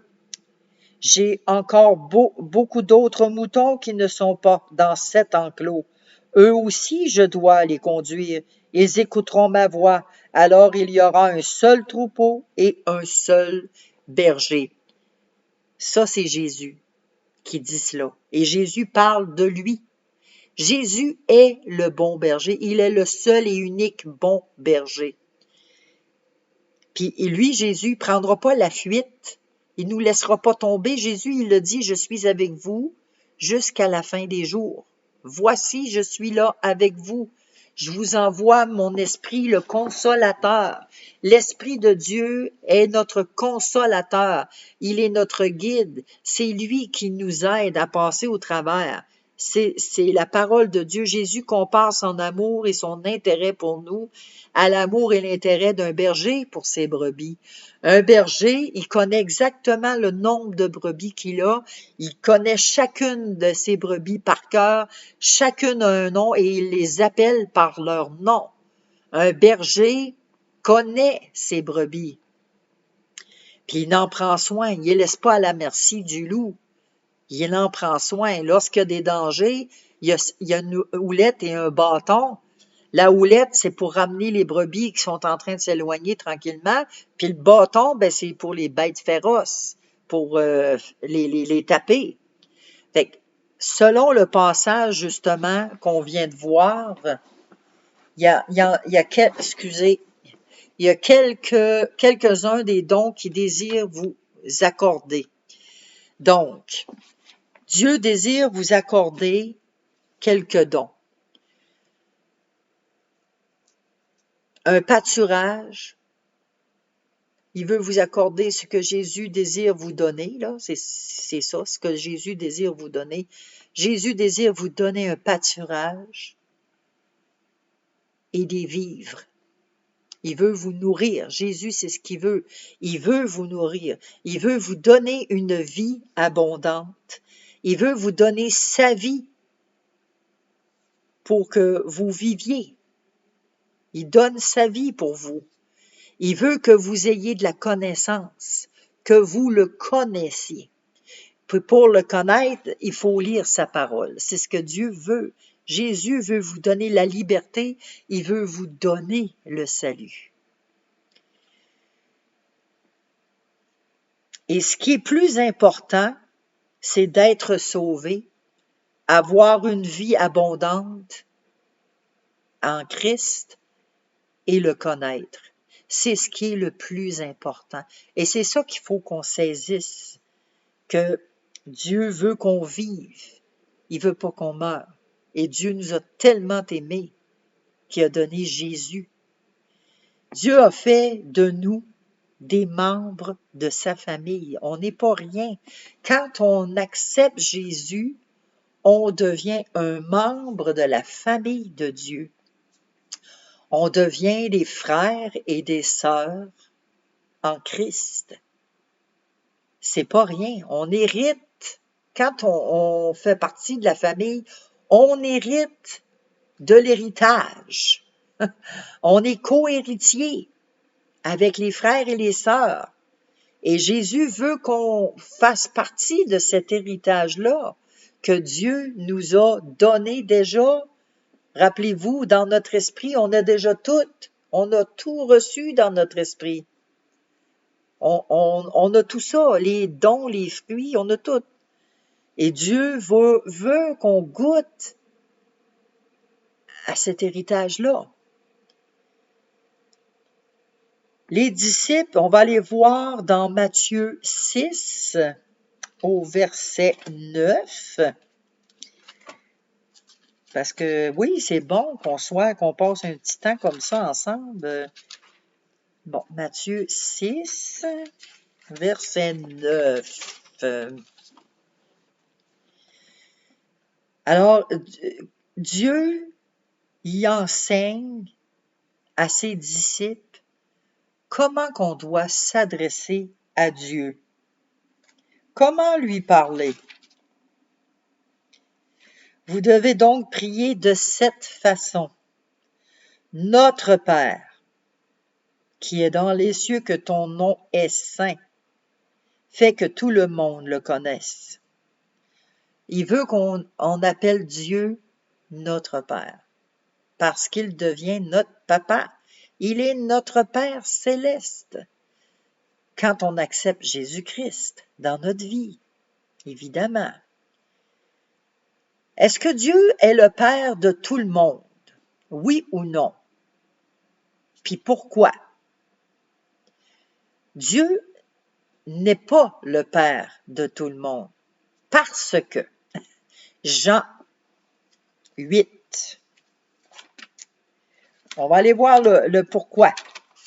J'ai encore beaucoup d'autres moutons qui ne sont pas dans cet enclos. Eux aussi, je dois les conduire. Ils écouteront ma voix. Alors il y aura un seul troupeau et un seul berger. » Ça, c'est Jésus qui dit cela. Et Jésus parle de lui. Jésus est le bon berger. Il est le seul et unique bon berger. Puis lui, Jésus, ne prendra pas la fuite. Il ne nous laissera pas tomber. Jésus, il a dit, « Je suis avec vous jusqu'à la fin des jours. Voici, je suis là avec vous. Je vous envoie mon esprit, le consolateur. » L'Esprit de Dieu est notre consolateur. Il est notre guide. C'est lui qui nous aide à passer au travers. C'est la parole de Dieu. Jésus compare son amour et son intérêt pour nous à l'amour et l'intérêt d'un berger pour ses brebis. Un berger, il connaît exactement le nombre de brebis qu'il a. Il connaît chacune de ses brebis par cœur. Chacune a un nom et il les appelle par leur nom. Un berger connaît ses brebis. Puis il en prend soin. Il ne les laisse pas à la merci du loup. Il en prend soin. Lorsqu'il y a des dangers, il y a une houlette et un bâton. La houlette, c'est pour ramener les brebis qui sont en train de s'éloigner tranquillement. Puis le bâton, ben, c'est pour les bêtes féroces, pour les taper. Fait que, selon le passage, justement, qu'on vient de voir, il y a quelques-uns des dons qu'il désire vous accorder. Donc, Dieu désire vous accorder quelques dons. Un pâturage. Il veut vous accorder ce que Jésus désire vous donner, là. C'est ça, ce que Jésus désire vous donner. Jésus désire vous donner un pâturage. et des vivres. Il veut vous nourrir. Jésus, c'est ce qu'il veut. Il veut vous nourrir. Il veut vous donner une vie abondante. Il veut vous donner sa vie pour que vous viviez. Il donne sa vie pour vous. Il veut que vous ayez de la connaissance, que vous le connaissiez. Puis pour le connaître, il faut lire sa parole. C'est ce que Dieu veut. Jésus veut vous donner la liberté. Il veut vous donner le salut. Et ce qui est plus important, c'est d'être sauvé, avoir une vie abondante en Christ et le connaître. C'est ce qui est le plus important. Et c'est ça qu'il faut qu'on saisisse, que Dieu veut qu'on vive. Il veut pas qu'on meure. Et Dieu nous a tellement aimés qu'il a donné Jésus. Dieu a fait de nous des membres de sa famille. On n'est pas rien. Quand on accepte Jésus, on devient un membre de la famille de Dieu. On devient des frères et des sœurs en Christ. C'est pas rien. On hérite. Quand on fait partie de la famille, on hérite de l'héritage. On est co-héritier avec les frères et les sœurs. Et Jésus veut qu'on fasse partie de cet héritage-là que Dieu nous a donné déjà. Rappelez-vous, dans notre esprit, on a déjà tout. On a tout reçu dans notre esprit. On a tout ça, les dons, les fruits, on a tout. Et Dieu veut qu'on goûte à cet héritage-là. Les disciples, on va aller voir dans Matthieu 6, au verset 9. Parce que oui, c'est bon qu'on passe un petit temps comme ça ensemble. Bon, Matthieu 6, verset 9. Alors, Dieu y enseigne à ses disciples comment qu'on doit s'adresser à Dieu. Comment lui parler? Vous devez donc prier de cette façon. Notre Père, qui est dans les cieux, que ton nom est saint, fais que tout le monde le connaisse. Il veut qu'on appelle Dieu notre Père, parce qu'il devient notre papa. Il est notre Père céleste. Quand on accepte Jésus-Christ dans notre vie, évidemment. Est-ce que Dieu est le Père de tout le monde? Oui ou non? Puis pourquoi? Dieu n'est pas le Père de tout le monde, parce que Jean 8, on va aller voir le pourquoi.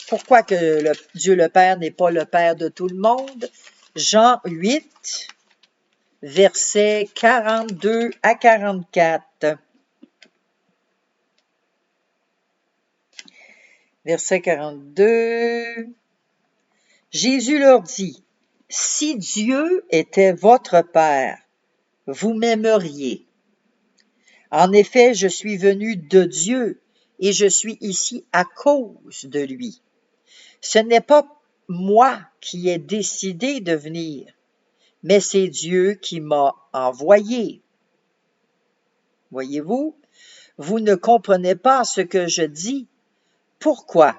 Pourquoi que Dieu le Père n'est pas le Père de tout le monde? Jean 8, versets 42 à 44. Verset 42. Jésus leur dit, « Si Dieu était votre Père, vous m'aimeriez. En effet, je suis venu de Dieu et je suis ici à cause de lui. Ce n'est pas moi qui ai décidé de venir, mais c'est Dieu qui m'a envoyé. » Voyez-vous, vous ne comprenez pas ce que je dis. Pourquoi?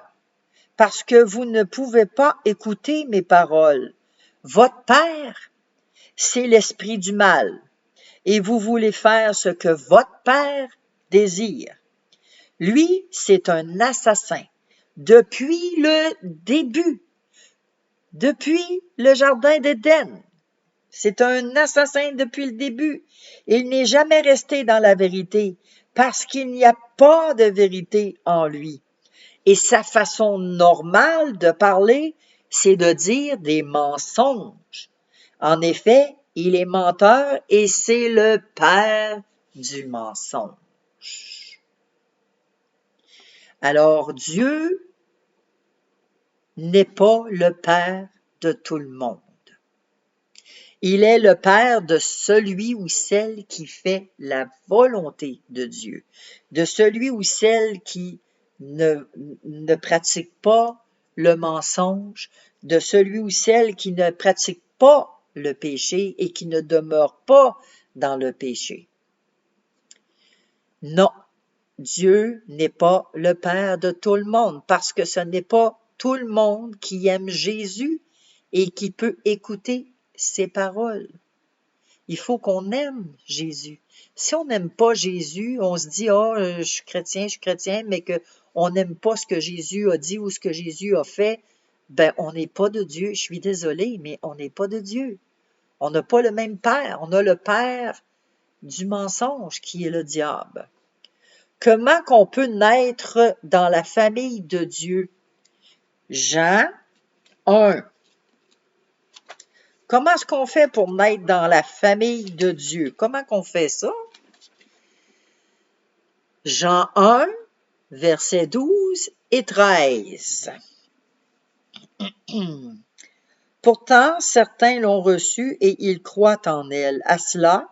Parce que vous ne pouvez pas écouter mes paroles. Votre Père, c'est l'esprit du mal, et vous voulez faire ce que votre Père désire. Lui, c'est un assassin depuis le début, depuis le jardin d'Éden. C'est un assassin depuis le début. Il n'est jamais resté dans la vérité parce qu'il n'y a pas de vérité en lui. Et sa façon normale de parler, c'est de dire des mensonges. En effet, il est menteur et c'est le père du mensonge. Alors, Dieu n'est pas le Père de tout le monde. Il est le Père de celui ou celle qui fait la volonté de Dieu, de celui ou celle qui ne pratique pas le mensonge, de celui ou celle qui ne pratique pas le péché et qui ne demeure pas dans le péché. Non, Dieu n'est pas le Père de tout le monde parce que ce n'est pas tout le monde qui aime Jésus et qui peut écouter ses paroles. Il faut qu'on aime Jésus. Si on n'aime pas Jésus, on se dit « Ah, je suis chrétien, mais qu'on n'aime pas ce que Jésus a dit ou ce que Jésus a fait, ben on n'est pas de Dieu. Je suis désolée, mais on n'est pas de Dieu. On n'a pas le même Père. On a le Père du mensonge qui est le diable. Comment qu'on peut naître dans la famille de Dieu? Jean 1. Comment est-ce qu'on fait pour naître dans la famille de Dieu? Comment qu'on fait ça? Jean 1, versets 12 et 13. Pourtant, certains l'ont reçue et ils croient en elle. À cela,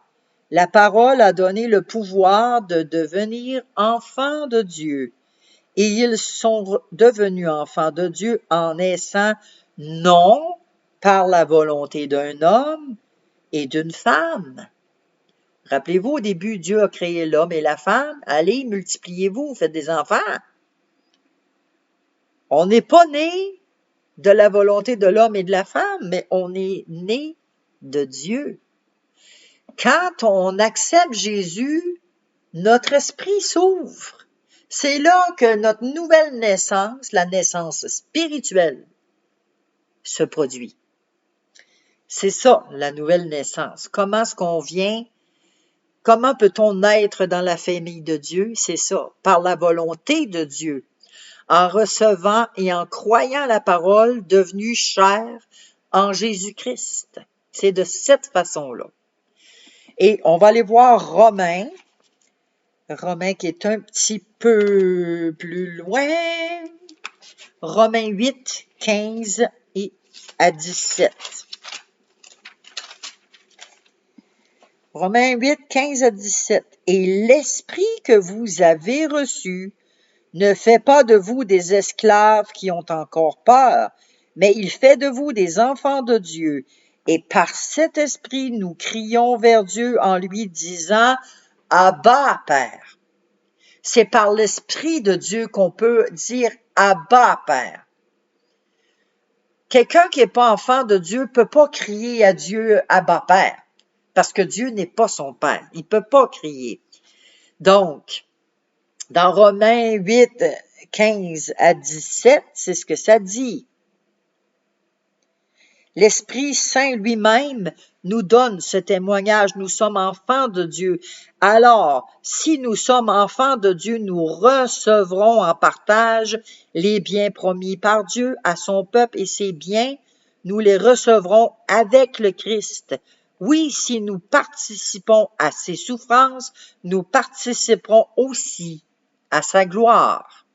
la parole a donné le pouvoir de devenir enfants de Dieu. Et ils sont devenus enfants de Dieu en naissant non par la volonté d'un homme et d'une femme. Rappelez-vous, au début, Dieu a créé l'homme et la femme. Allez, multipliez-vous, faites des enfants. On n'est pas né de la volonté de l'homme et de la femme, mais on est né de Dieu. Quand on accepte Jésus, notre esprit s'ouvre. C'est là que notre nouvelle naissance, la naissance spirituelle, se produit. C'est ça, la nouvelle naissance. Comment est-ce qu'on vient? Comment peut-on naître dans la famille de Dieu? C'est ça, par la volonté de Dieu, en recevant et en croyant la parole devenue chair en Jésus-Christ. C'est de cette façon-là. Et on va aller voir Romains qui est un petit peu plus loin. Romains 8, 15 et à 17. Romains 8, 15 à 17. Et l'esprit que vous avez reçu ne fait pas de vous des esclaves qui ont encore peur, mais il fait de vous des enfants de Dieu. Et par cet esprit, nous crions vers Dieu en lui disant « Abba, Père ». C'est par l'esprit de Dieu qu'on peut dire « Abba, Père ». Quelqu'un qui n'est pas enfant de Dieu ne peut pas crier à Dieu « Abba, Père », parce que Dieu n'est pas son Père. Il ne peut pas crier. Donc, dans Romains 8, 15 à 17, c'est ce que ça dit. L'Esprit Saint lui-même nous donne ce témoignage. Nous sommes enfants de Dieu. Alors, si nous sommes enfants de Dieu, nous recevrons en partage les biens promis par Dieu à son peuple et ces biens, nous les recevrons avec le Christ. Oui, si nous participons à ses souffrances, nous participerons aussi à sa gloire.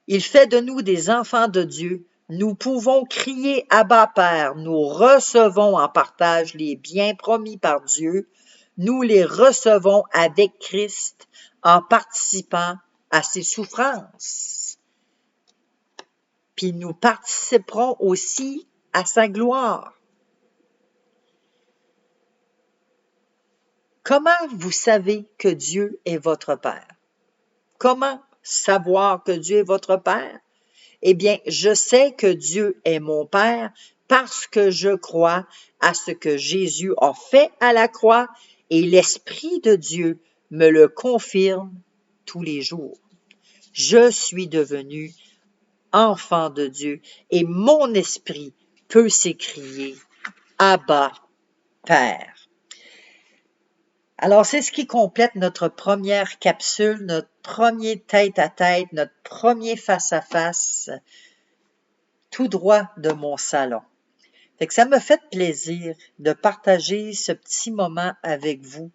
Il fait de nous des enfants de Dieu. Nous pouvons crier Abba Père. Nous recevons en partage les biens promis par Dieu. Nous les recevons avec Christ en participant à ses souffrances. Puis nous participerons aussi à sa gloire. Comment vous savez que Dieu est votre Père? Comment savoir que Dieu est votre Père? Eh bien, je sais que Dieu est mon Père parce que je crois à ce que Jésus a fait à la croix et l'Esprit de Dieu me le confirme tous les jours. Je suis devenu enfant de Dieu et mon esprit peut s'écrier « Abba, Père ». Alors, c'est ce qui complète notre première capsule, notre premier tête-à-tête, notre premier face-à-face, tout droit de mon salon. Fait que ça me fait plaisir de partager ce petit moment avec vous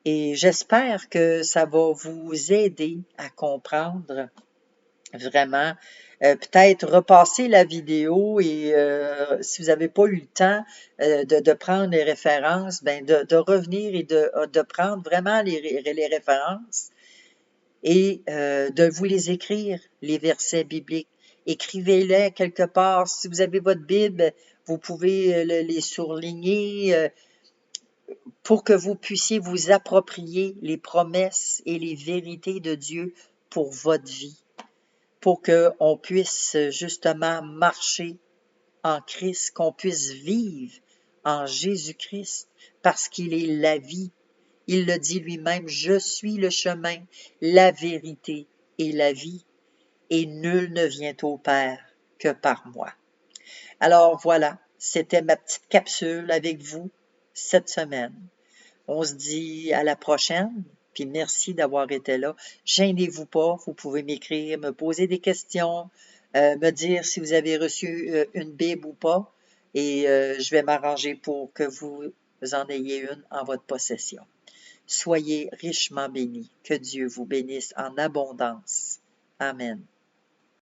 Et j'espère que ça va vous aider à comprendre vraiment. Peut-être repasser la vidéo et si vous n'avez pas eu le temps de prendre les références, ben de revenir et de prendre vraiment les références et de vous les écrire, les versets bibliques. Écrivez-les quelque part. Si vous avez votre Bible, vous pouvez les surligner pour que vous puissiez vous approprier les promesses et les vérités de Dieu pour votre vie, pour qu'on puisse justement marcher en Christ, qu'on puisse vivre en Jésus-Christ, parce qu'il est la vie. Il le dit lui-même, je suis le chemin, la vérité et la vie, et nul ne vient au Père que par moi. Alors voilà, c'était ma petite capsule avec vous cette semaine. On se dit à la prochaine, puis merci d'avoir été là. Gênez-vous pas, vous pouvez m'écrire, me poser des questions, me dire si vous avez reçu une Bible ou pas, et je vais m'arranger pour que vous en ayez une en votre possession. Soyez richement bénis. Que Dieu vous bénisse en abondance. Amen.